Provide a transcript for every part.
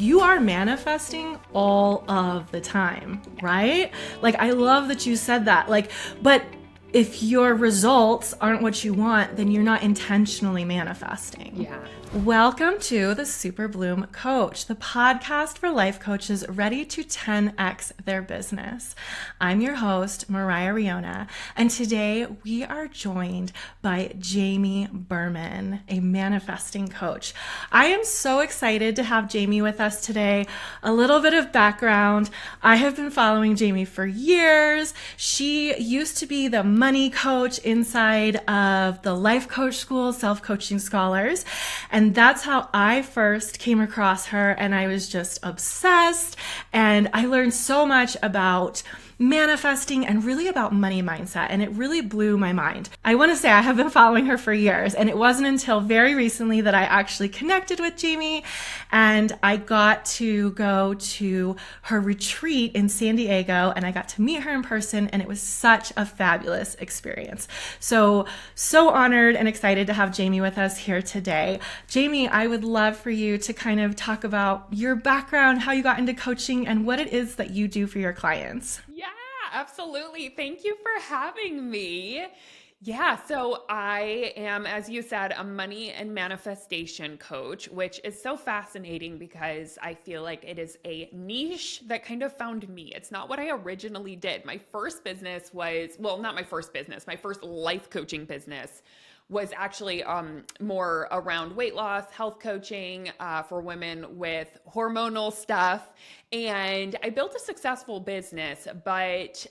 you are manifesting all of the time, right? Like, I love that you said that. Like, but if your results aren't what you want, then you're not intentionally manifesting. Yeah. Welcome to the Super Bloom Coach, the podcast for life coaches ready to 10x their business. I'm your host, Moriah Riona, and today we are joined by Jamie Berman, a manifesting coach. I am so excited to have Jamie with us today. A little bit of background. I have been following Jamie for years. She used to be the money coach inside of the Life Coach School, Self-Coaching Scholars. And that's how I first came across her. And I was just obsessed. And I learned so much about manifesting and really about money mindset. And it really blew my mind. I want to say I have been following her for years. And it wasn't until very recently that I actually connected with Jamie. And I got to go to her retreat in San Diego. And I got to meet her in person. And it was such a fabulous experience. So honored and excited to have Jamie with us here today. Jamie, I would love for you to kind of talk about your background, how you got into coaching, and what it is that you do for your clients. Yeah, absolutely. Thank you for having me. Yeah, so I am, as you said, a money and manifestation coach, which is so fascinating because I feel like it is a niche that kind of found me. It's not what I originally did. My first business was, well, not my first business, my first life coaching business was actually more around weight loss, health coaching for women with hormonal stuff. And I built a successful business, but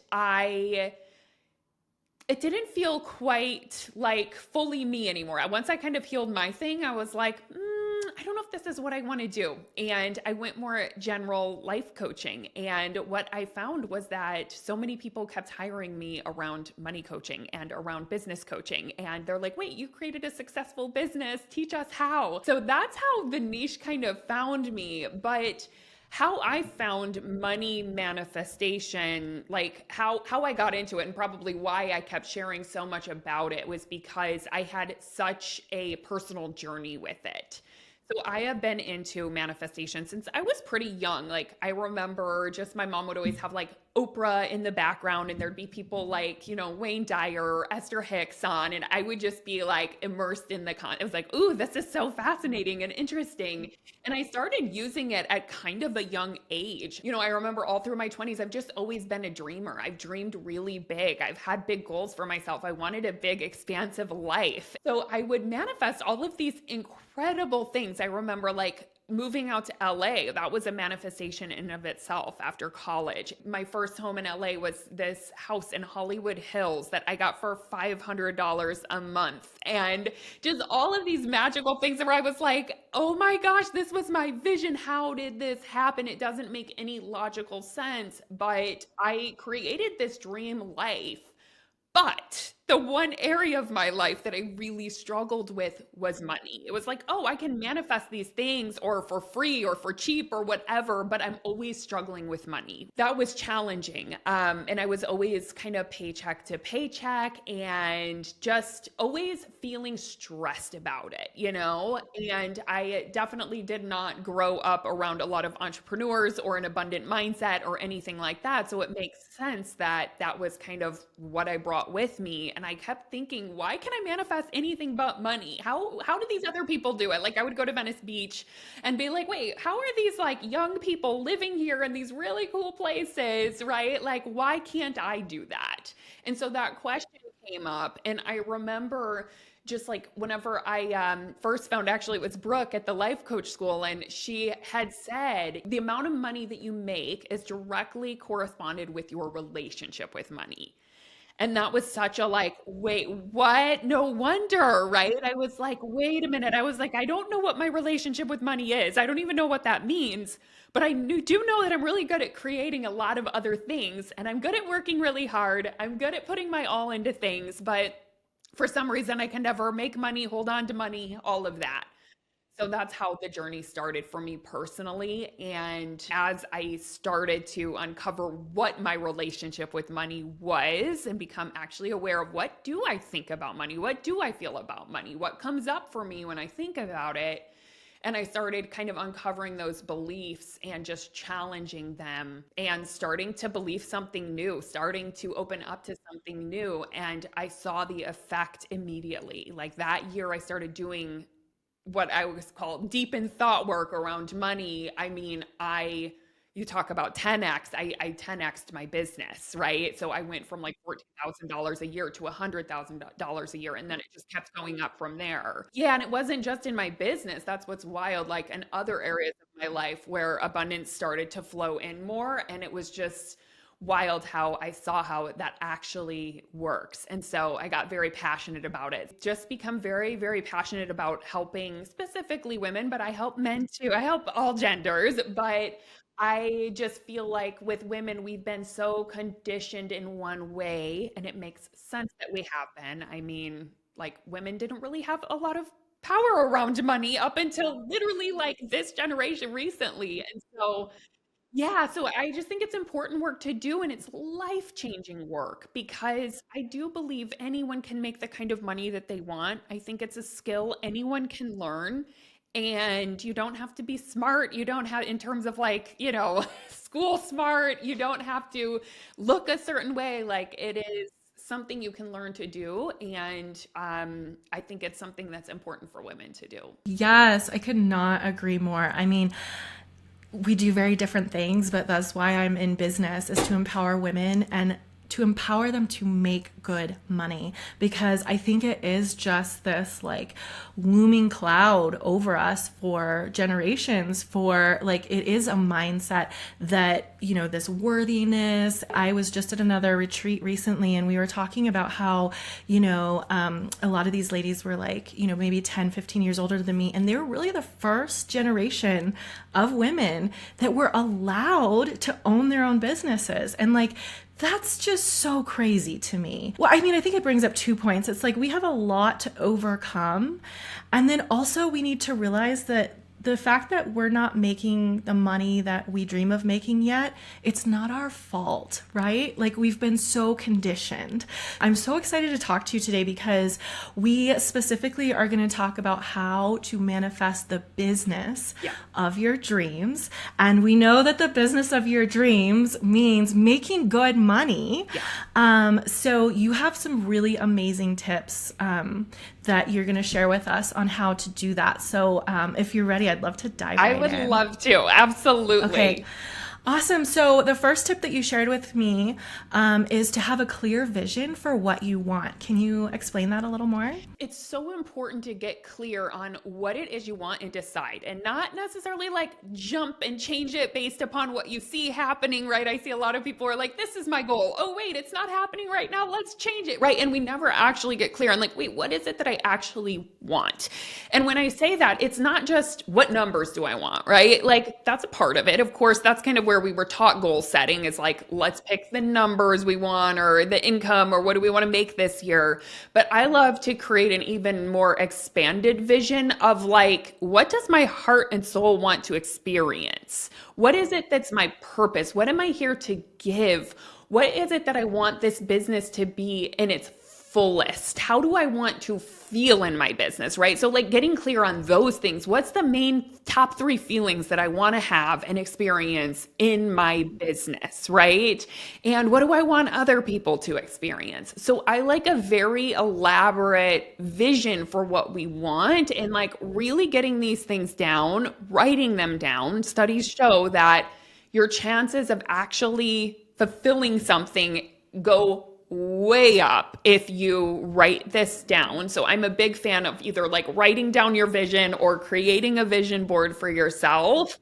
it didn't feel quite like fully me anymore. Once I kind of healed my thing, I was like, I don't know if this is what I want to do. And I went more general life coaching. And what I found was that so many people kept hiring me around money coaching and around business coaching. And they're like, wait, you created a successful business. Teach us how. So that's how the niche kind of found me. But how I found money manifestation, like how I got into it and probably why I kept sharing so much about it was because I had such a personal journey with it. So I have been into manifestation since I was pretty young. Like I remember just my mom would always have like Oprah in the background and there'd be people like, Wayne Dyer or Esther Hicks on, and I would just be like immersed in the it was like, ooh, this is so fascinating and interesting. And I started using it at kind of a young age. I remember all through my 20s, I've just always been a dreamer. I've dreamed really big. I've had big goals for myself. I wanted a big, expansive life. So I would manifest all of these incredible things. I remember like moving out to LA, that was a manifestation in and of itself after college. My first home in LA was this house in Hollywood Hills that I got for $500 a month. And just all of these magical things where I was like, oh my gosh, this was my vision. How did this happen? It doesn't make any logical sense, but I created this dream life. But the one area of my life that I really struggled with was money. It was like, oh, I can manifest these things or for free or for cheap or whatever, but I'm always struggling with money. That was challenging. And I was always kind of paycheck to paycheck and just always feeling stressed about it, And I definitely did not grow up around a lot of entrepreneurs or an abundant mindset or anything like that. So it makes sense that that was kind of what I brought with me. And I kept thinking, why can I manifest anything but money? How do these other people do it? Like I would go to Venice Beach and be like, wait, how are these like young people living here in these really cool places, right? Like, why can't I do that? And so that question came up, and I remember just like whenever I first found, actually it was Brooke at the Life Coach School, and she had said the amount of money that you make is directly corresponded with your relationship with money. And that was such a like, wait, what? No wonder, right? I was like, wait a minute. I was like, I don't know what my relationship with money is. I don't even know what that means. But I do know that I'm really good at creating a lot of other things. And I'm good at working really hard. I'm good at putting my all into things. But for some reason, I can never make money, hold on to money, all of that. So that's how the journey started for me personally. And as I started to uncover what my relationship with money was and become actually aware of what do I think about money? What do I feel about money? What comes up for me when I think about it? And I started kind of uncovering those beliefs and just challenging them and starting to believe something new, starting to open up to something new. And I saw the effect immediately. Like that year, I started doing what I was called deep in thought work around money. I mean, you talk about 10x, I 10x'd my business, right? So I went from like $14,000 a year to $100,000 a year. And then it just kept going up from there. Yeah. And it wasn't just in my business. That's what's wild. Like in other areas of my life where abundance started to flow in more. And it was just wild how I saw how that actually works. And so I got very passionate about it. Just become very, very passionate about helping specifically women, but I help men too. I help all genders, but I just feel like with women, we've been so conditioned in one way, and it makes sense that we have been. I mean, like women didn't really have a lot of power around money up until literally like this generation recently. And so yeah, so I just think it's important work to do and it's life-changing work because I do believe anyone can make the kind of money that they want. I think it's a skill anyone can learn and you don't have to be smart. You don't have in terms of like, school smart. You don't have to look a certain way. Like it is something you can learn to do and I think it's something that's important for women to do. Yes, I could not agree more. I mean, we do very different things, but that's why I'm in business, is to empower women and to empower them to make good money, because I think it is just this like looming cloud over us for generations. For like, it is a mindset that, this worthiness. I was just at another retreat recently and we were talking about how, a lot of these ladies were like, maybe 10, 15 years older than me. And they were really the first generation of women that were allowed to own their own businesses. And like, that's just so crazy to me. Well, I mean, I think it brings up 2 points. It's like we have a lot to overcome. And then also we need to realize that the fact that we're not making the money that we dream of making yet, it's not our fault, right? Like we've been so conditioned. I'm so excited to talk to you today because we specifically are going to talk about how to manifest the business of your dreams. And we know that the business of your dreams means making good money. So you have some really amazing tips that you're going to share with us on how to do that. So if you're ready, I'd love to dive right in. I would love to. Absolutely. Okay. Awesome. So the first tip that you shared with me is to have a clear vision for what you want. Can you explain that a little more? It's so important to get clear on what it is you want and decide, and not necessarily like jump and change it based upon what you see happening, right? I see a lot of people are like, this is my goal. Oh, wait, it's not happening right now. Let's change it, right? And we never actually get clear on like, wait, what is it that I actually want? And when I say that, it's not just what numbers do I want, right? Like that's a part of it. Of course, that's kind of where we were taught goal setting is like, let's pick the numbers we want or the income or what do we want to make this year. But I love to create an even more expanded vision of like, what does my heart and soul want to experience? What is it that's my purpose? What am I here to give? What is it that I want this business to be in its fullest? How do I want to feel in my business, right? So like getting clear on those things. What's the main top 3 feelings that I want to have and experience in my business, right? And what do I want other people to experience? So I like a very elaborate vision for what we want and like really getting these things down, writing them down. Studies show that your chances of actually fulfilling something go way up if you write this down. So I'm a big fan of either like writing down your vision or creating a vision board for yourself.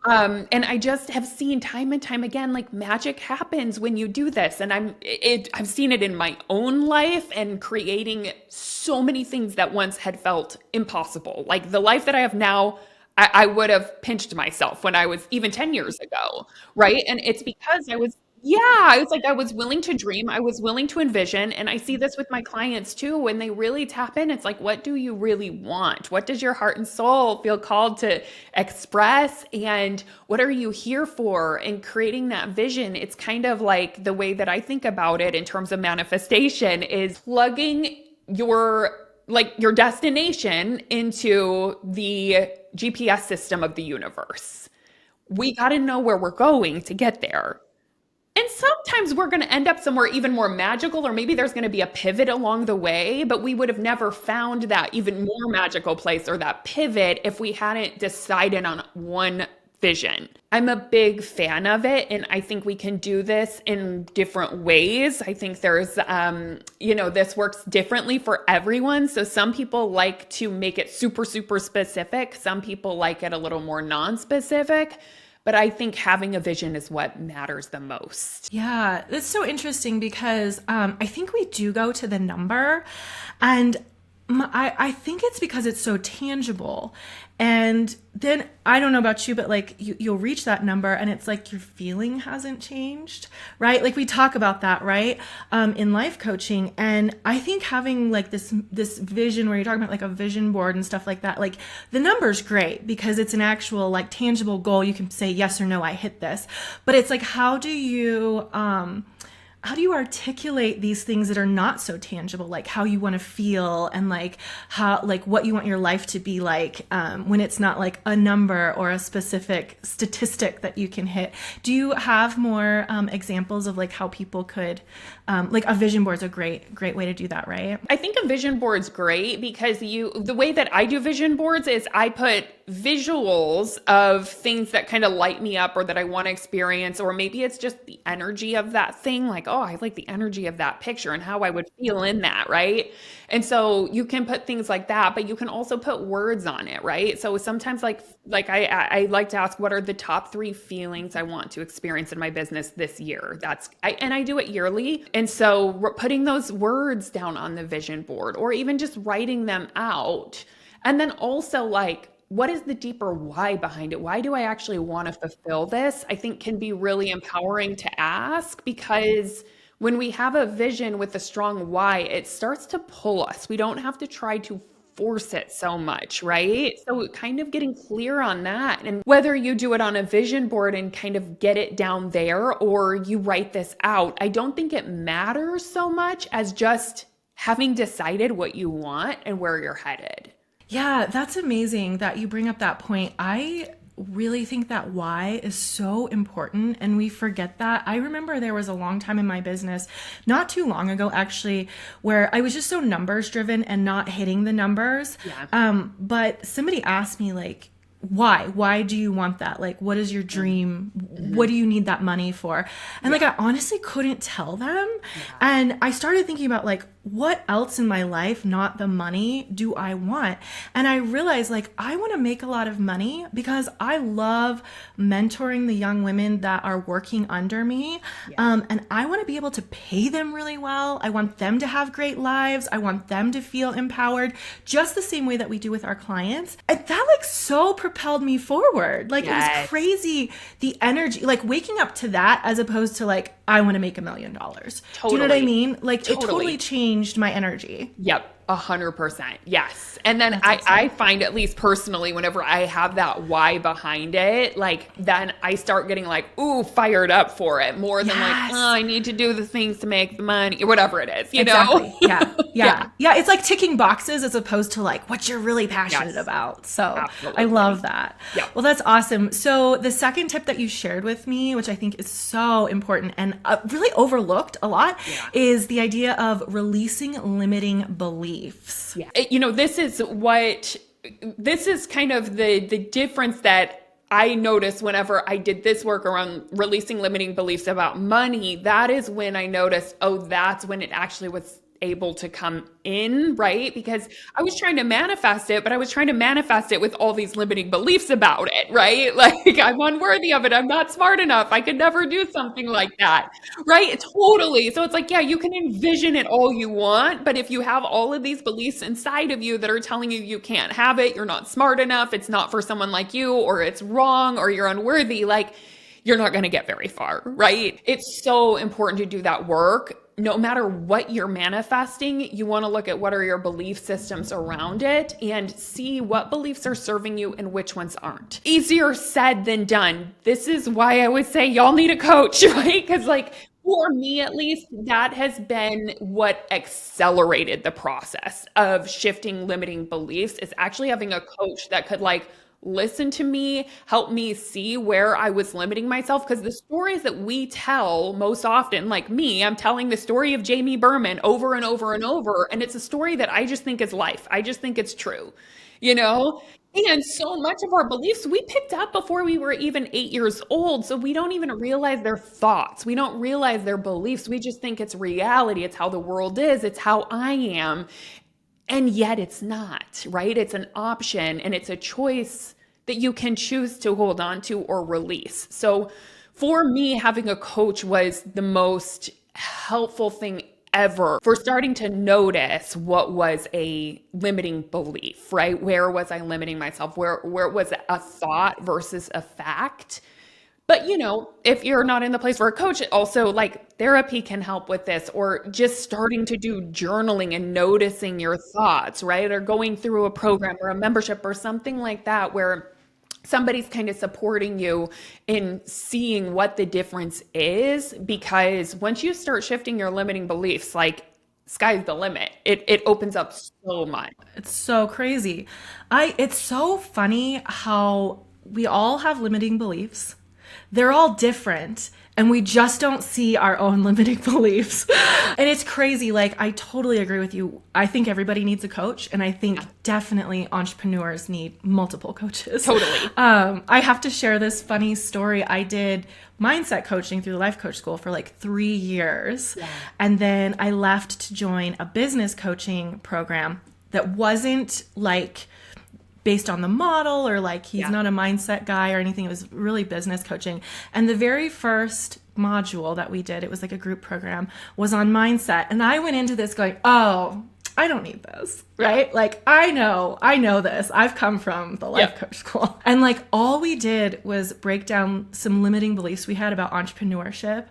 And I just have seen time and time again, like magic happens when you do this. And I've seen it in my own life and creating so many things that once had felt impossible. Like the life that I have now, I would have pinched myself when I was even 10 years ago, right? And it's because I was willing to dream. I was willing to envision. And I see this with my clients too. When they really tap in, it's like, what do you really want? What does your heart and soul feel called to express? And what are you here for? And creating that vision, it's kind of like the way that I think about it in terms of manifestation is plugging your destination into the GPS system of the universe. We got to know where we're going to get there. And sometimes we're going to end up somewhere even more magical, or maybe there's going to be a pivot along the way, but we would have never found that even more magical place or that pivot if we hadn't decided on one vision. I'm a big fan of it, and I think we can do this in different ways. I think there's, this works differently for everyone. So some people like to make it super, super specific. Some people like it a little more non-specific. But I think having a vision is what matters the most. Yeah, it's so interesting because I think we do go to the number, and I think it's because it's so tangible. And then I don't know about you, but like you'll reach that number and it's like your feeling hasn't changed, right? Like we talk about that, right? In life coaching. And I think having like this vision where you're talking about like a vision board and stuff like that, like the number's great because it's an actual like tangible goal. You can say yes or no, I hit this. But it's like, how do you articulate these things that are not so tangible, like how you want to feel and like how, like what you want your life to be like when it's not like a number or a specific statistic that you can hit? Do you have more examples of like how people could, like a vision board is a great way to do that, right? I think a vision board's great because the way that I do vision boards is I put visuals of things that kind of light me up or that I want to experience, or maybe it's just the energy of that thing. Like, oh, I like the energy of that picture and how I would feel in that, right? And so you can put things like that, but you can also put words on it, right? So sometimes like I like to ask, what are the top 3 feelings I want to experience in my business this year? And I do it yearly. And so putting those words down on the vision board or even just writing them out. And then also like, what is the deeper why behind it? Why do I actually want to fulfill this? I think can be really empowering to ask, because when we have a vision with a strong why, it starts to pull us. We don't have to try to force it so much, right? So kind of getting clear on that. And whether you do it on a vision board and kind of get it down there or you write this out, I don't think it matters so much as just having decided what you want and where you're headed. Yeah, that's amazing that you bring up that point. I really think that why is so important and we forget that. I remember there was a long time in my business, not too long ago actually, where I was just so numbers driven and not hitting the numbers. Yeah. But somebody asked me like, why do you want that? Like, what is your dream? What do you need that money for? And like, I honestly couldn't tell them. And I started thinking about like, what else in my life, not the money, do I want? And I realized like, I want to make a lot of money because I love mentoring the young women that are working under me. And I want to be able to pay them really well. I want them to have great lives. I want them to feel empowered just the same way that we do with our clients. And that like so propelled me forward. Like it was crazy. The energy, like waking up to that as opposed to like, I want to make $1 million. Totally. Do you know what I mean? Like it totally changed my energy. Yep. 100%. Yes. And then I find, at least personally, whenever I have that why behind it, like then I start getting like, ooh, fired up for it more than like, oh, I need to do the things to make the money or whatever it is, you know? Yeah. It's like ticking boxes as opposed to like what you're really passionate about. So absolutely. I love that. Yep. Well, that's awesome. So the second tip that you shared with me, which I think is so important and really overlooked a lot, is the idea of releasing limiting beliefs. Yeah. You know, this is kind of the difference that I noticed whenever I did this work around releasing limiting beliefs about money. That is when I noticed, oh, that's when it actually was able to come in, right? Because I was trying to manifest it, but I was trying to manifest it with all these limiting beliefs about it, right? Like I'm unworthy of it. I'm not smart enough. I could never do something like that, right? Totally. So it's like, yeah, you can envision it all you want, but if you have all of these beliefs inside of you that are telling you you can't have it, you're not smart enough, it's not for someone like you, or it's wrong, or you're unworthy, like you're not going to get very far, right? It's so important to do that work. No matter what you're manifesting, you want to look at what are your belief systems around it and see what beliefs are serving you and which ones aren't. Easier said than done. This is why I would say y'all need a coach, right? Because like for me, at least, that has been what accelerated the process of shifting limiting beliefs, is actually having a coach that could like listen to me, help me see where I was limiting myself. Because the stories that we tell most often, like me, I'm telling the story of Jamie Berman over and over and over. And it's a story that I just think is life. I just think it's true, you know? And so much of our beliefs we picked up before we were even 8 years old. So we don't even realize their thoughts. We don't realize their beliefs. We just think it's reality. It's how the world is. It's how I am. And yet it's not, right? It's an option and it's a choice that you can choose to hold on to or release. So for me, having a coach was the most helpful thing ever for starting to notice what was a limiting belief, right? Where was I limiting myself? Where was a thought versus a fact? But if you're not in the place for a coach, also like therapy can help with this, or just starting to do journaling and noticing your thoughts, right? Or going through a program or a membership or something like that, where somebody's kind of supporting you in seeing what the difference is. Because once you start shifting your limiting beliefs, like sky's the limit. It opens up so much. It's so crazy. It's so funny how we all have limiting beliefs. They're all different, and we just don't see our own limiting beliefs. And it's crazy. Like, I totally agree with you. I think everybody needs a coach, and I think definitely entrepreneurs need multiple coaches. Totally. I have to share this funny story. I did mindset coaching through the life coach school for like 3 years. Yeah. And then I left to join a business coaching program that wasn't like based on the model, or like he's not a mindset guy or anything. It was really business coaching. And the very first module that we did, it was like a group program, was on mindset. And I went into this going, oh, I don't need this, right? Like, I know this. I've come from the life coach school. And like, all we did was break down some limiting beliefs we had about entrepreneurship.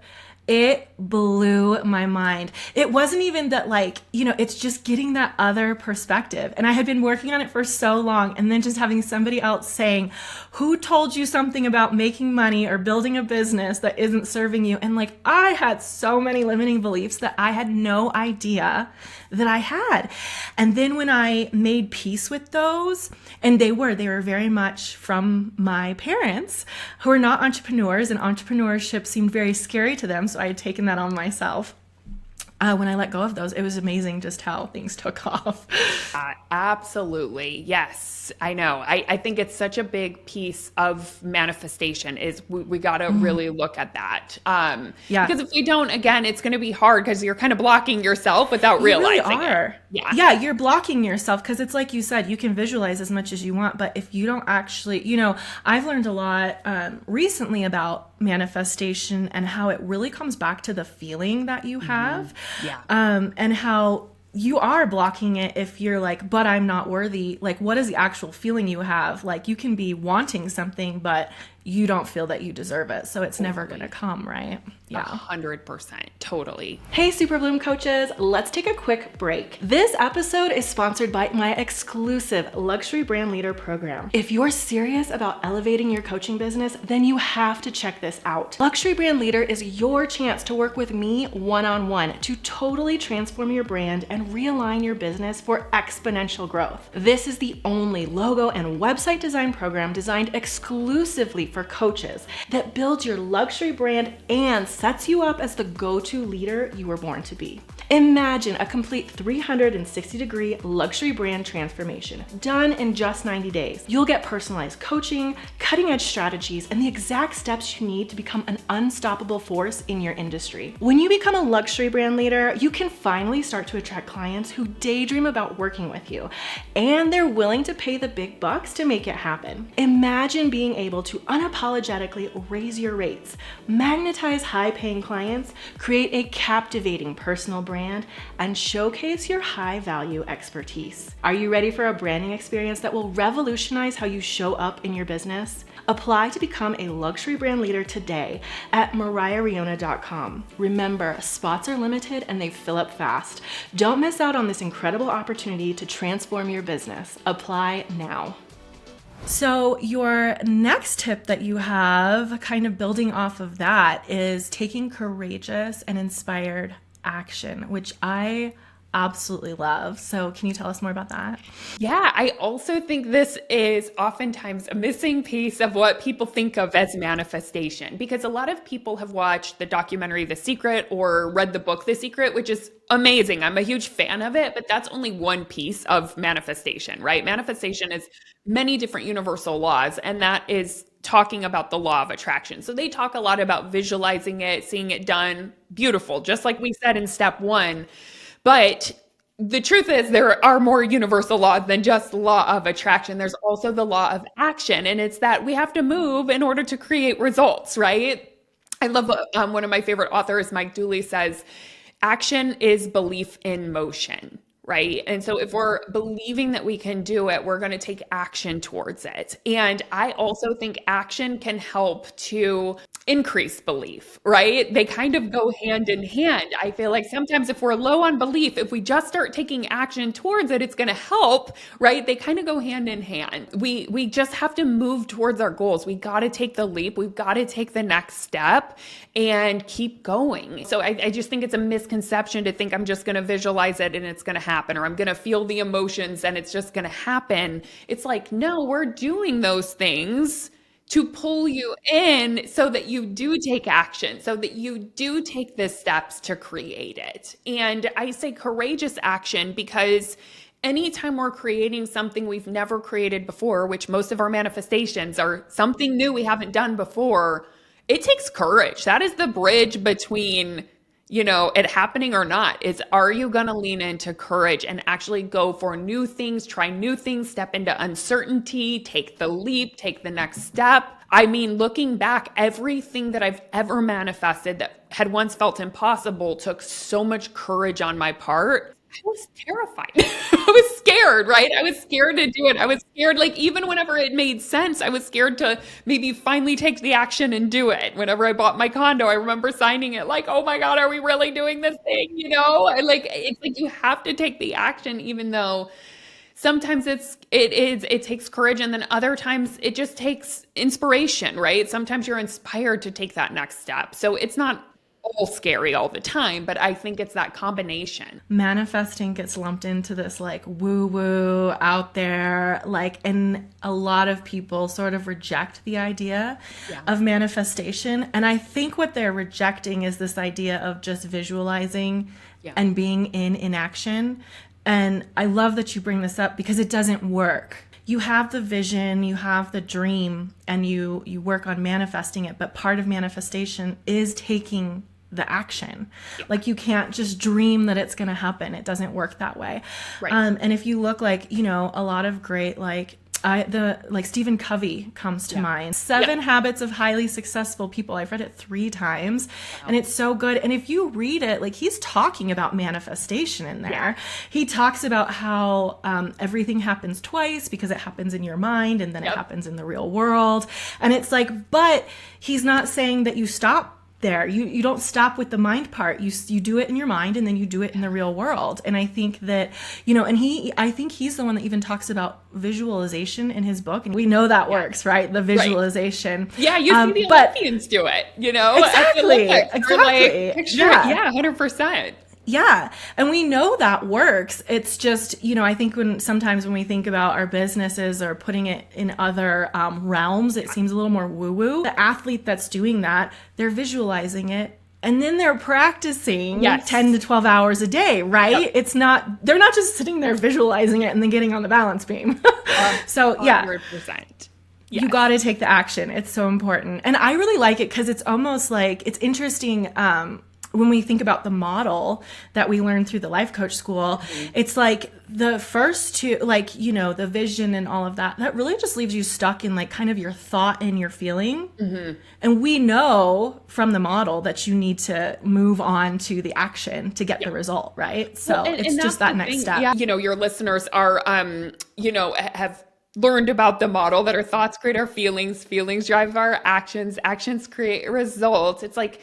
It blew my mind. It wasn't even that, like, it's just getting that other perspective. And I had been working on it for so long, and then just having somebody else saying, who told you something about making money or building a business that isn't serving you? And like, I had so many limiting beliefs that I had no idea that I had. And then when I made peace with those, and they were very much from my parents who are not entrepreneurs, and entrepreneurship seemed very scary to them. So I had taken that on myself. When I let go of those, it was amazing just how things took off. Absolutely. Yes, I know. I think it's such a big piece of manifestation is we got to really look at that. Because if we don't, again, it's going to be hard because you're kind of blocking yourself without realizing really are. it. Yeah, you're blocking yourself because it's like you said, you can visualize as much as you want, but if you don't actually, I've learned a lot recently about manifestation and how it really comes back to the feeling that you have. And how you are blocking it if you're like, but I'm not worthy. Like, what is the actual feeling you have? Like, you can be wanting something, but you don't feel that you deserve it. So it's never going to come, right? Yeah. 100%. Totally. Hey, Super Bloom coaches, let's take a quick break. This episode is sponsored by my exclusive Luxury Brand Leader program. If you're serious about elevating your coaching business, then you have to check this out. Luxury Brand Leader is your chance to work with me one-on-one to totally transform your brand and realign your business for exponential growth. This is the only logo and website design program designed exclusively for coaches that builds your luxury brand and sets you up as the go-to leader you were born to be. Imagine a complete 360-degree luxury brand transformation done in just 90 days. You'll get personalized coaching, cutting-edge strategies, and the exact steps you need to become an unstoppable force in your industry. When you become a luxury brand leader, you can finally start to attract clients who daydream about working with you, and they're willing to pay the big bucks to make it happen. Imagine being able to unapologetically raise your rates, magnetize high-paying clients, create a captivating personal brand, and showcase your high-value expertise. Are you ready for a branding experience that will revolutionize how you show up in your business? Apply to become a luxury brand leader today at MoriahRiona.com. Remember, spots are limited and they fill up fast. Don't miss out on this incredible opportunity to transform your business. Apply now. So your next tip that you have, kind of building off of that, is taking courageous and inspired action, which I absolutely love. So can you tell us more about that? Yeah, I also think this is oftentimes a missing piece of what people think of as manifestation because a lot of people have watched the documentary The Secret or read the book The Secret, which is amazing. I'm a huge fan of it, but that's only one piece of manifestation, right? Manifestation is many different universal laws, and that is talking about the law of attraction. So they talk a lot about visualizing it, seeing it done, beautiful, just like we said in step one. But the truth is there are more universal laws than just law of attraction. There's also the law of action, and it's that we have to move in order to create results, right? I love one of my favorite authors, Mike Dooley, says action is belief in motion, right? And so if we're believing that we can do it, we're going to take action towards it. And I also think action can help to increase belief, right? They kind of go hand in hand. I feel like sometimes if we're low on belief, if we just start taking action towards it, it's going to help, right? They kind of go hand in hand. We just have to move towards our goals. We got to take the leap. We've got to take the next step and keep going. So I just think it's a misconception to think I'm just going to visualize it and it's going to happen, or I'm going to feel the emotions and it's just going to happen. It's like, no, we're doing those things to pull you in so that you do take action, so that you do take the steps to create it. And I say courageous action because anytime we're creating something we've never created before, which most of our manifestations are something new we haven't done before, it takes courage. That is the bridge between it happening or not. Is, are you going to lean into courage and actually go for new things, try new things, step into uncertainty, take the leap, take the next step? I mean, looking back, everything that I've ever manifested that had once felt impossible took so much courage on my part. I was terrified. I was scared, right? I was scared to do it. I was scared, like, even whenever it made sense, I was scared to maybe finally take the action and do it. Whenever I bought my condo, I remember signing it like, oh my God, are we really doing this thing? And like, it's like you have to take the action, even though sometimes it takes courage, and then other times it just takes inspiration, right? Sometimes you're inspired to take that next step. So it's not all scary all the time, but I think it's that combination. Manifesting gets lumped into this like woo woo out there, like, and a lot of people sort of reject the idea of manifestation. And I think what they're rejecting is this idea of just visualizing and being in inaction. And I love that you bring this up because it doesn't work. You have the vision, you have the dream, and you work on manifesting it. But part of manifestation is taking the action. Like, you can't just dream that it's going to happen. It doesn't work that way. Right. And if you look like, a lot of great, Stephen Covey comes to mind. 7 Habits of Highly Successful People. I've read it 3 times and it's so good. And if you read it, like, he's talking about manifestation in there. Yeah. He talks about how everything happens twice because it happens in your mind and then it happens in the real world. And it's like, but he's not saying that you stop there. You don't stop with the mind part. You do it in your mind and then you do it in the real world. And I think that, and I think he's the one that even talks about visualization in his book. And we know that works, right? The visualization. Right. Yeah, you see the Olympians do it, Exactly. Like, picture it. Yeah, 100%. Yeah. And we know that works. It's just, I think sometimes when we think about our businesses or putting it in other realms, it seems a little more woo-woo. The athlete that's doing that, they're visualizing it and then they're practicing 10 to 12 hours a day, right? Yep. They're not just sitting there visualizing it and then getting on the balance beam. So 100%. Yes. You got to take the action. It's so important. And I really like it because it's almost like, it's interesting, when we think about the model that we learned through the life coach school, it's like the first 2, like, the vision and all of that really just leaves you stuck in like kind of your thought and your feeling. Mm-hmm. And we know from the model that you need to move on to the action to get the result, right? So it's just that next step. Yeah. Your listeners are, have learned about the model that our thoughts create our feelings drive our actions create results. It's like,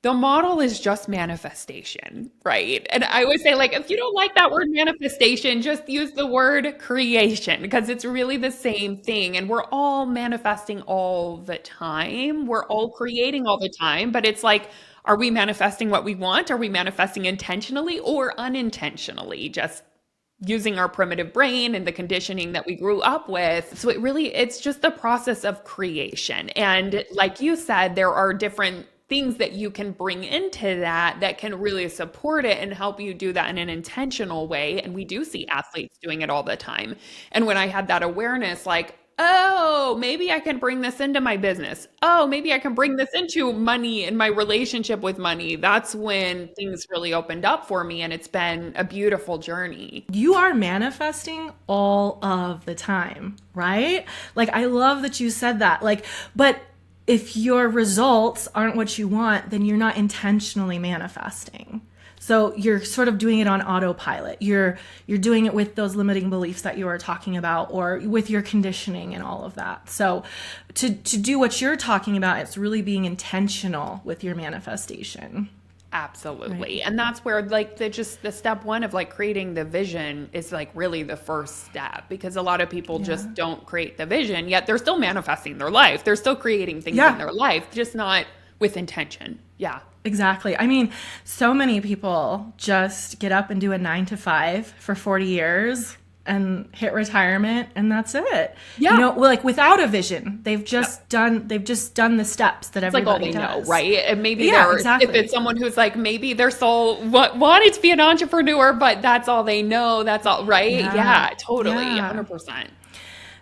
The model is just manifestation, right? And I would say, like, if you don't like that word manifestation, just use the word creation because it's really the same thing. And we're all manifesting all the time. We're all creating all the time. But it's like, are we manifesting what we want? Are we manifesting intentionally or unintentionally? Just using our primitive brain and the conditioning that we grew up with. So it's just the process of creation. And like you said, there are different things that you can bring into that can really support it and help you do that in an intentional way. And we do see athletes doing it all the time. And when I had that awareness, like, oh, maybe I can bring this into my business. Oh, maybe I can bring this into money and my relationship with money. That's when things really opened up for me. And it's been a beautiful journey. You are manifesting all of the time, right? Like, I love that you said that. Like, but if your results aren't what you want, then you're not intentionally manifesting. So you're sort of doing it on autopilot. You're doing it with those limiting beliefs that you were talking about, or with your conditioning and all of that. So to do what you're talking about, it's really being intentional with your manifestation. Absolutely. Right. And that's where like the step one of like creating the vision is like really the first step, because a lot of people just don't create the vision, yet they're still manifesting their life. They're still creating things in their life, just not with intention. Yeah. Exactly. I mean, so many people just get up and do a 9 to 5 for 40 years and hit retirement, and that's it. Yeah. Like without a vision, they've just done the steps that everybody does. Like all they does. know, right? And maybe exactly. if it's someone who's like, maybe their soul wanted to be an entrepreneur, but that's all they know. That's all, right? Yeah, totally. 100%.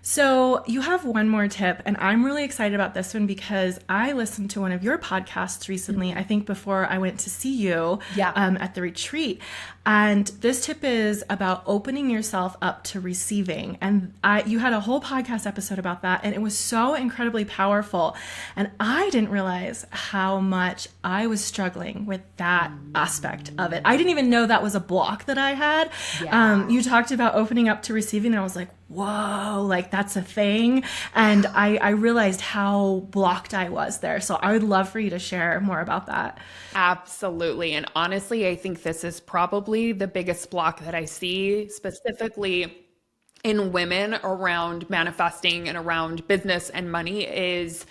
So you have one more tip, and I'm really excited about this one because I listened to one of your podcasts recently, I think before I went to see you at the retreat. And this tip is about opening yourself up to receiving. And you had a whole podcast episode about that, and it was so incredibly powerful. And I didn't realize how much I was struggling with that aspect of it. I didn't even know that was a block that I had. Yeah. You talked about opening up to receiving, and I was like, whoa, like that's a thing. And I realized how blocked I was there. So I would love for you to share more about that. Absolutely. And honestly, I think this is probably the biggest block that I see specifically in women around manifesting and around business and money is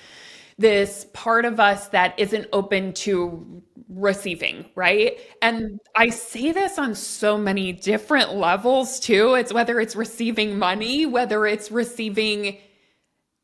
this part of us that isn't open to receiving, right? And I say this on so many different levels too. It's whether it's receiving money, whether it's receiving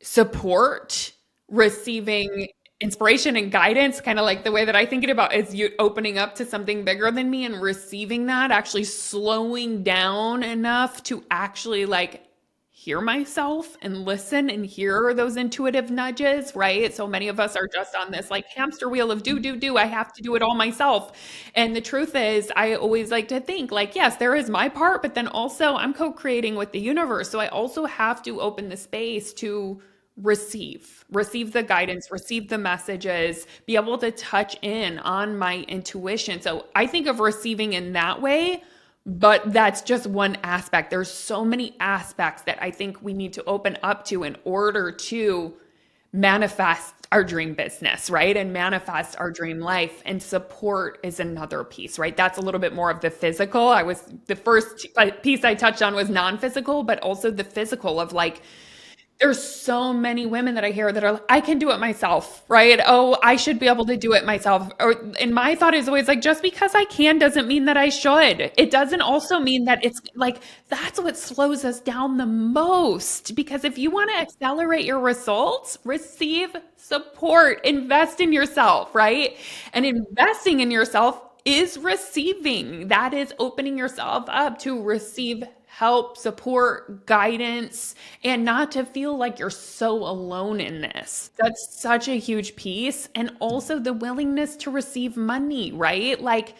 support, receiving inspiration and guidance, kind of like the way that I think it about is you opening up to something bigger than me and receiving that, actually slowing down enough to actually like hear myself and listen and hear those intuitive nudges, right? So many of us are just on this like hamster wheel of do. I have to do it all myself. And the truth is, I always like to think like, yes, there is my part, but then also I'm co-creating with the universe. So I also have to open the space to receive the guidance, receive the messages, be able to touch in on my intuition. So I think of receiving in that way, but that's just one aspect. There's so many aspects that I think we need to open up to in order to manifest our dream business, right? And manifest our dream life. And support is another piece, right? That's a little bit more of the physical. The first piece I touched on was non-physical, but also the physical of like, there's so many women that I hear that are like, I can do it myself, right? Oh, I should be able to do it myself. And my thought is always like, just because I can doesn't mean that I should. It doesn't also mean that it's like, that's what slows us down the most. Because if you want to accelerate your results, receive support, invest in yourself, right? And investing in yourself is receiving. That is opening yourself up to receive help, support, guidance, and not to feel like you're so alone in this. That's such a huge piece. And also the willingness to receive money, right? Like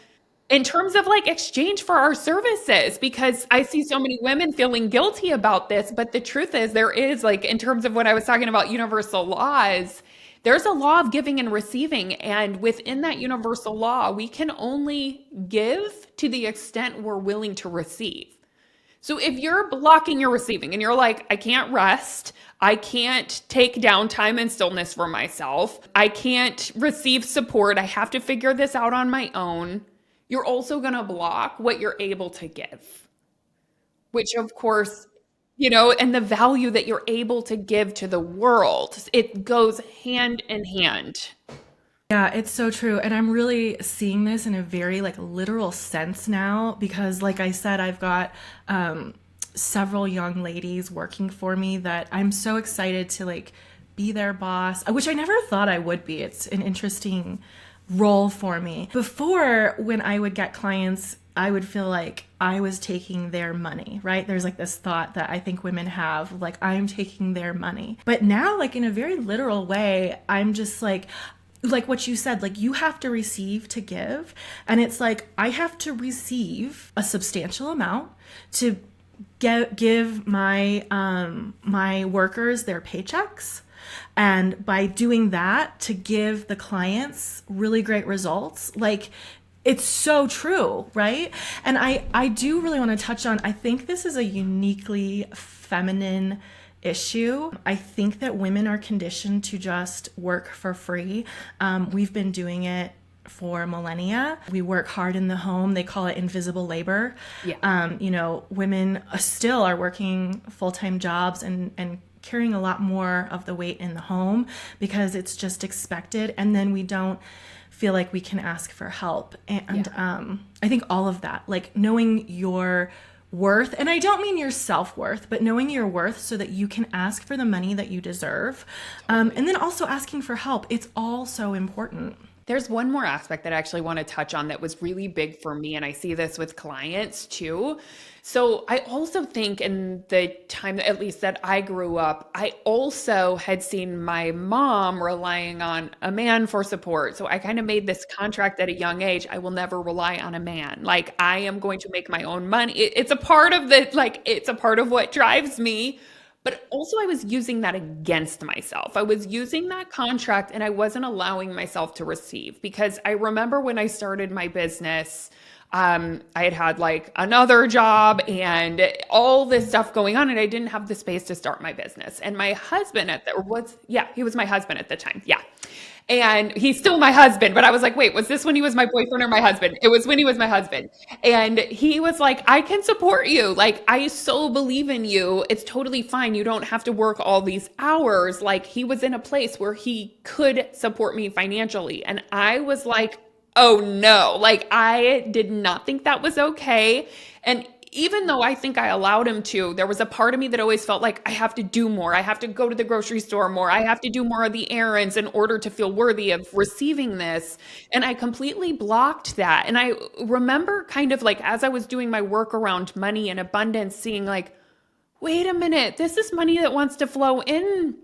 in terms of like exchange for our services, because I see so many women feeling guilty about this. But the truth is there is like, in terms of what I was talking about, universal laws, there's a law of giving and receiving. And within that universal law, we can only give to the extent we're willing to receive. So if you're blocking your receiving and you're like, I can't rest, I can't take downtime and stillness for myself, I can't receive support, I have to figure this out on my own, you're also going to block what you're able to give, which of course, and the value that you're able to give to the world. It goes hand in hand. Yeah, it's so true. And I'm really seeing this in a very like literal sense now because like I said, I've got several young ladies working for me that I'm so excited to like be their boss, which I never thought I would be. It's an interesting role for me. Before, when I would get clients, I would feel like I was taking their money, right? There's like this thought that I think women have, like I'm taking their money. But now, like in a very literal way, I'm just like what you said, like you have to receive to give. And it's like I have to receive a substantial amount to give my my workers their paychecks, and by doing that to give the clients really great results. Like it's so true, right? And I do really want to touch on, I think this is a uniquely feminine issue. I think that women are conditioned to just work for free. We've been doing it for millennia. We work hard in the home. They call it invisible labor. Yeah. Women still are working full-time jobs and carrying a lot more of the weight in the home because it's just expected. And then we don't feel like we can ask for help. And I think all of that, like knowing your worth, and I don't mean your self-worth, but knowing your worth so that you can ask for the money that you deserve. And then also asking for help. It's all so important. There's one more aspect that I actually want to touch on that was really big for me, and I see this with clients too. So I also think in the time, at least that I grew up, I also had seen my mom relying on a man for support. So I kind of made this contract at a young age. I will never rely on a man. Like I am going to make my own money. It's a part of it's a part of what drives me. But also, I was using that against myself. I was using that contract and I wasn't allowing myself to receive, because I remember when I started my business, I had like another job and all this stuff going on, and I didn't have the space to start my business. And my husband he was my husband at the time. Yeah. And he's still my husband, but I was like, wait, was this when he was my boyfriend or my husband? It was when he was my husband. And he was like, I can support you. Like, I so believe in you. It's totally fine. You don't have to work all these hours. Like, he was in a place where he could support me financially. And I was like, oh no, like I did not think that was okay. And even though I think I allowed him to, there was a part of me that always felt like I have to do more. I have to go to the grocery store more. I have to do more of the errands in order to feel worthy of receiving this. And I completely blocked that. And I remember kind of like as I was doing my work around money and abundance, seeing like, wait a minute, this is money that wants to flow in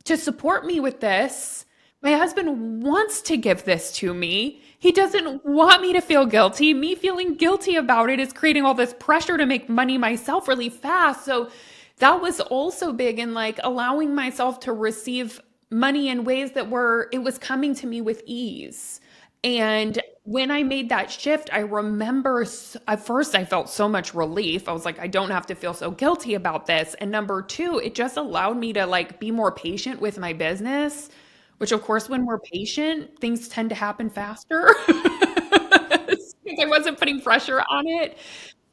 to support me with this. My husband wants to give this to me. He doesn't want me to feel guilty. Me feeling guilty about it is creating all this pressure to make money myself really fast. So that was also big in like allowing myself to receive money in ways that it was coming to me with ease. And when I made that shift, I remember at first I felt so much relief. I was like, I don't have to feel so guilty about this. And number two, it just allowed me to like be more patient with my business, which of course, when we're patient, things tend to happen faster because I wasn't putting pressure on it.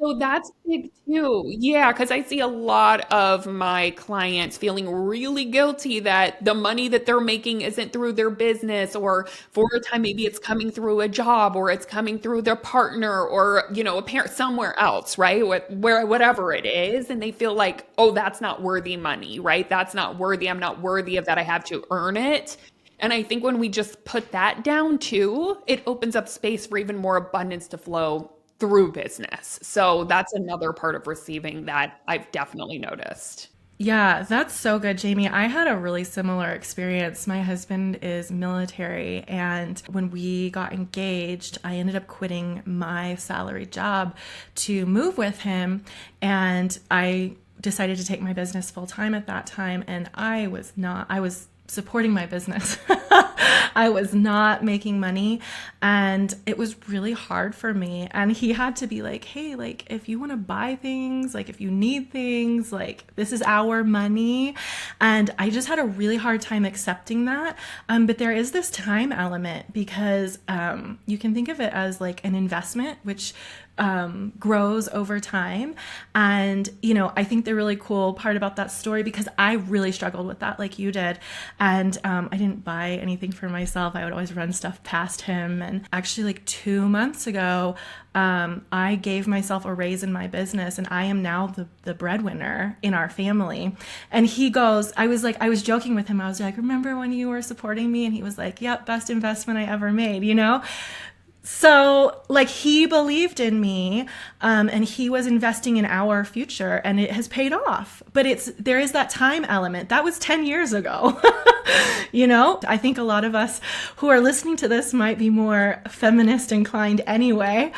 So that's big too. Yeah, because I see a lot of my clients feeling really guilty that the money that they're making isn't through their business, or for a time, maybe it's coming through a job, or it's coming through their partner, or, a parent somewhere else, right? Whatever it is. And they feel like, oh, that's not worthy money, right? That's not worthy. I'm not worthy of that. I have to earn it. And I think when we just put that down too, it opens up space for even more abundance to flow through business. So that's another part of receiving that I've definitely noticed. Yeah, that's so good, Jamie. I had a really similar experience. My husband is military, and when we got engaged, I ended up quitting my salaried job to move with him, and I decided to take my business full time at that time, and I was supporting my business. I was not making money, and it was really hard for me. And he had to be like, hey, like, if you want to buy things, like, if you need things, like, this is our money. And I just had a really hard time accepting that. But there is this time element because you can think of it as like an investment, which grows over time. And, you know, I think the really cool part about that story, because I really struggled with that like you did. And I didn't buy anything for myself. I would always run stuff past him. And actually like 2 months ago, I gave myself a raise in my business, and I am now the breadwinner in our family. And he goes, I was joking with him. I was like, remember when you were supporting me? And he was like, yep, best investment I ever made, you know? So like he believed in me, and he was investing in our future, and it has paid off. But there is that time element. That was 10 years ago. You know, I think a lot of us who are listening to this might be more feminist inclined anyway.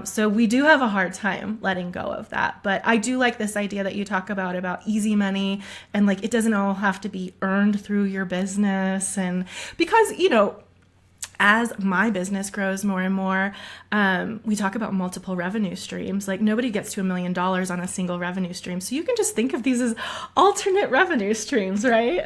So we do have a hard time letting go of that. But I do like this idea that you talk about easy money, and like, it doesn't all have to be earned through your business. And because, you know, as my business grows more and more, we talk about multiple revenue streams. Like nobody gets to $1 million on a single revenue stream. So you can just think of these as alternate revenue streams, right?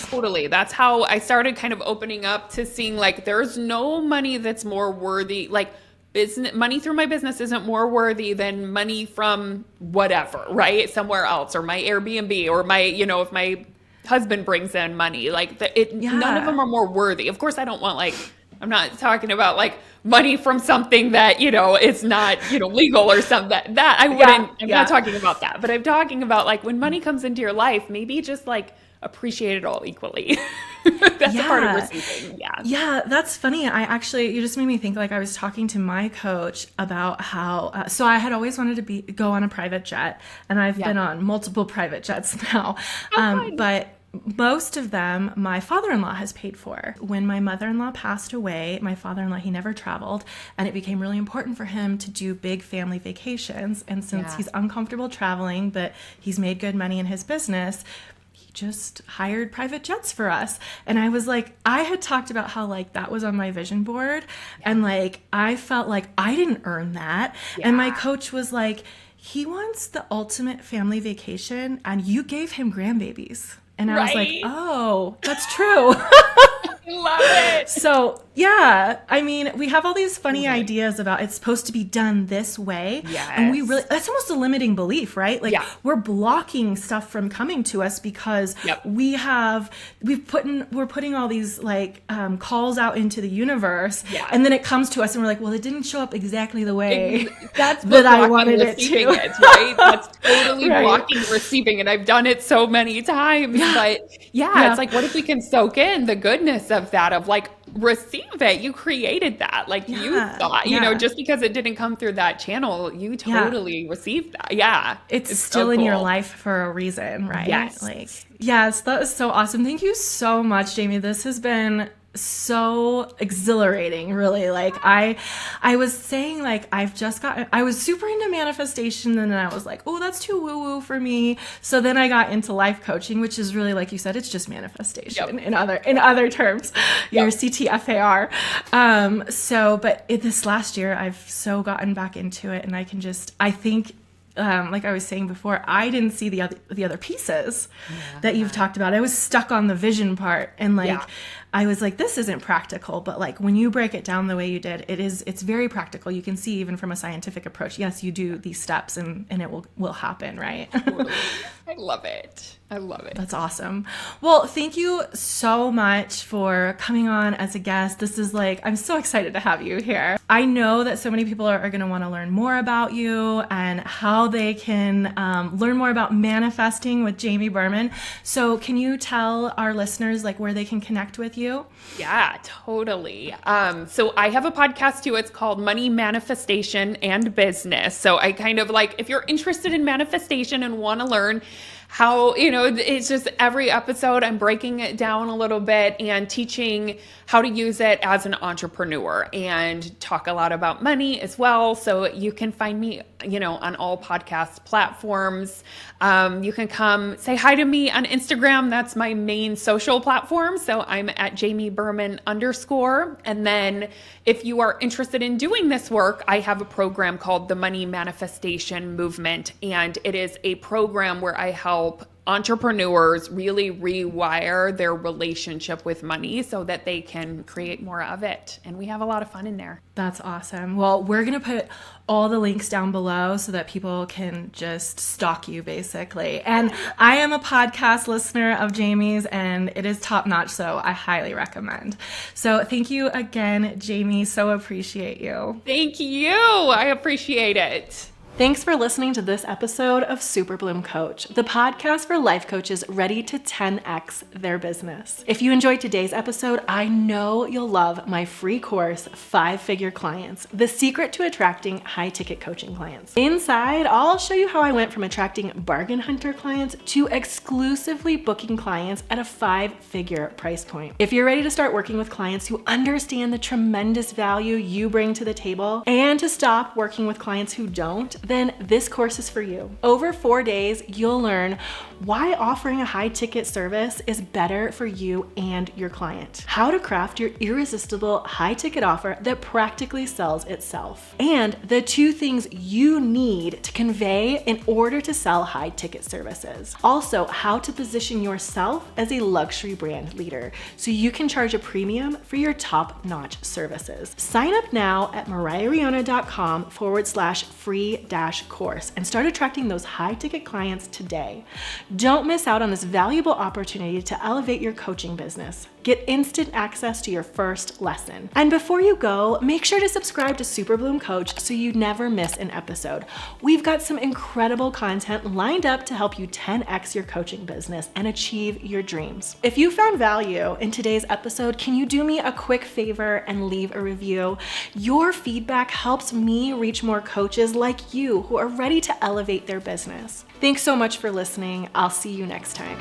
Totally. That's how I started kind of opening up to seeing like there's no money that's more worthy. Like business money through my business isn't more worthy than money from whatever, right? Somewhere else, or my Airbnb, or my, you know, if my husband brings in money, like none of them are more worthy. Of course, I don't want like, I'm not talking about like money from something that, you know, it's not, you know, legal or something that I wouldn't, I'm not talking about that, but I'm talking about like when money comes into your life, maybe just like appreciate it all equally. That's a part of receiving. Yeah, that's funny. You just made me think, like I was talking to my coach about how, so I had always wanted to go on a private jet, and I've been on multiple private jets now. But most of them, my father-in-law has paid for. When my mother-in-law passed away, my father-in-law, he never traveled, and it became really important for him to do big family vacations. And since he's uncomfortable traveling, but he's made good money in his business, he just hired private jets for us. And I was like, I had talked about how like that was on my vision board, and like I felt like I didn't earn that. And my coach was like, he wants the ultimate family vacation, and you gave him grandbabies. And I was like, oh, that's true. Love it. So yeah, I mean, we have all these funny ideas about it's supposed to be done this way. Yes. And that's almost a limiting belief, right? Like we're blocking stuff from coming to us because we're putting all these like calls out into the universe, and then it comes to us and we're like, well, it didn't show up exactly the way that's that I wanted it to. Right? That's totally blocking receiving. And I've done it so many times, but it's like, what if we can soak in the goodness of that, of like, receive it. You created that. Like you thought, you know, just because it didn't come through that channel, you totally received that. Yeah. It's still so in your life for a reason, right? Yes. Like, yes, that is so awesome. Thank you so much, Jamie. This has been so exhilarating, really. Like I was saying, like I was super into manifestation, and then I was like, oh, that's too woo-woo for me. So then I got into life coaching, which is really, like you said, it's just manifestation in other terms, your CTFAR. But this last year I've so gotten back into it, and I think like I was saying before, I didn't see the other pieces that you've talked about. I was stuck on the vision part, and like I was like, this isn't practical. But like when you break it down the way you did, it's very practical. You can see even from a scientific approach. Yes, you do these steps, and it will happen, right? Totally. I love it. I love it. That's awesome. Well, thank you so much for coming on as a guest. This is like, I'm so excited to have you here. I know that so many people are going to want to learn more about you and how they can learn more about manifesting with Jamie Berman. So can you tell our listeners like where they can connect with you? Yeah, totally. So I have a podcast too. It's called Money, Manifestation, and Business. So I kind of like, if you're interested in manifestation and want to learn how, it's just every episode I'm breaking it down a little bit and teaching how to use it as an entrepreneur, and talk a lot about money as well. So you can find me, on all podcast platforms. You can come say hi to me on Instagram. That's my main social platform. So I'm at Jamie Berman _. And then if you are interested in doing this work, I have a program called the Money Manifestation Movement. And it is a program where I help entrepreneurs really rewire their relationship with money so that they can create more of it. And we have a lot of fun in there. That's awesome. Well, we're going to put all the links down below so that people can just stalk you, basically. And I am a podcast listener of Jamie's, and it is top notch, so I highly recommend. So thank you again, Jamie. So appreciate you. Thank you. I appreciate it. Thanks for listening to this episode of Super Bloom Coach, the podcast for life coaches ready to 10x their business. If you enjoyed today's episode, I know you'll love my free course, 5-Figure Clients, the secret to attracting high-ticket coaching clients. Inside, I'll show you how I went from attracting bargain hunter clients to exclusively booking clients at a 5-figure price point. If you're ready to start working with clients who understand the tremendous value you bring to the table, and to stop working with clients who don't, then this course is for you. Over 4 days, you'll learn why offering a high-ticket service is better for you and your client, how to craft your irresistible high-ticket offer that practically sells itself, and the 2 things you need to convey in order to sell high-ticket services. Also, how to position yourself as a luxury brand leader so you can charge a premium for your top-notch services. Sign up now at mariahriona.com/free-course and start attracting those high-ticket clients today. Don't miss out on this valuable opportunity to elevate your coaching business. Get instant access to your first lesson. And before you go, make sure to subscribe to Super Bloom Coach so you never miss an episode. We've got some incredible content lined up to help you 10x your coaching business and achieve your dreams. If you found value in today's episode, can you do me a quick favor and leave a review? Your feedback helps me reach more coaches like you who are ready to elevate their business. Thanks so much for listening. I'll see you next time.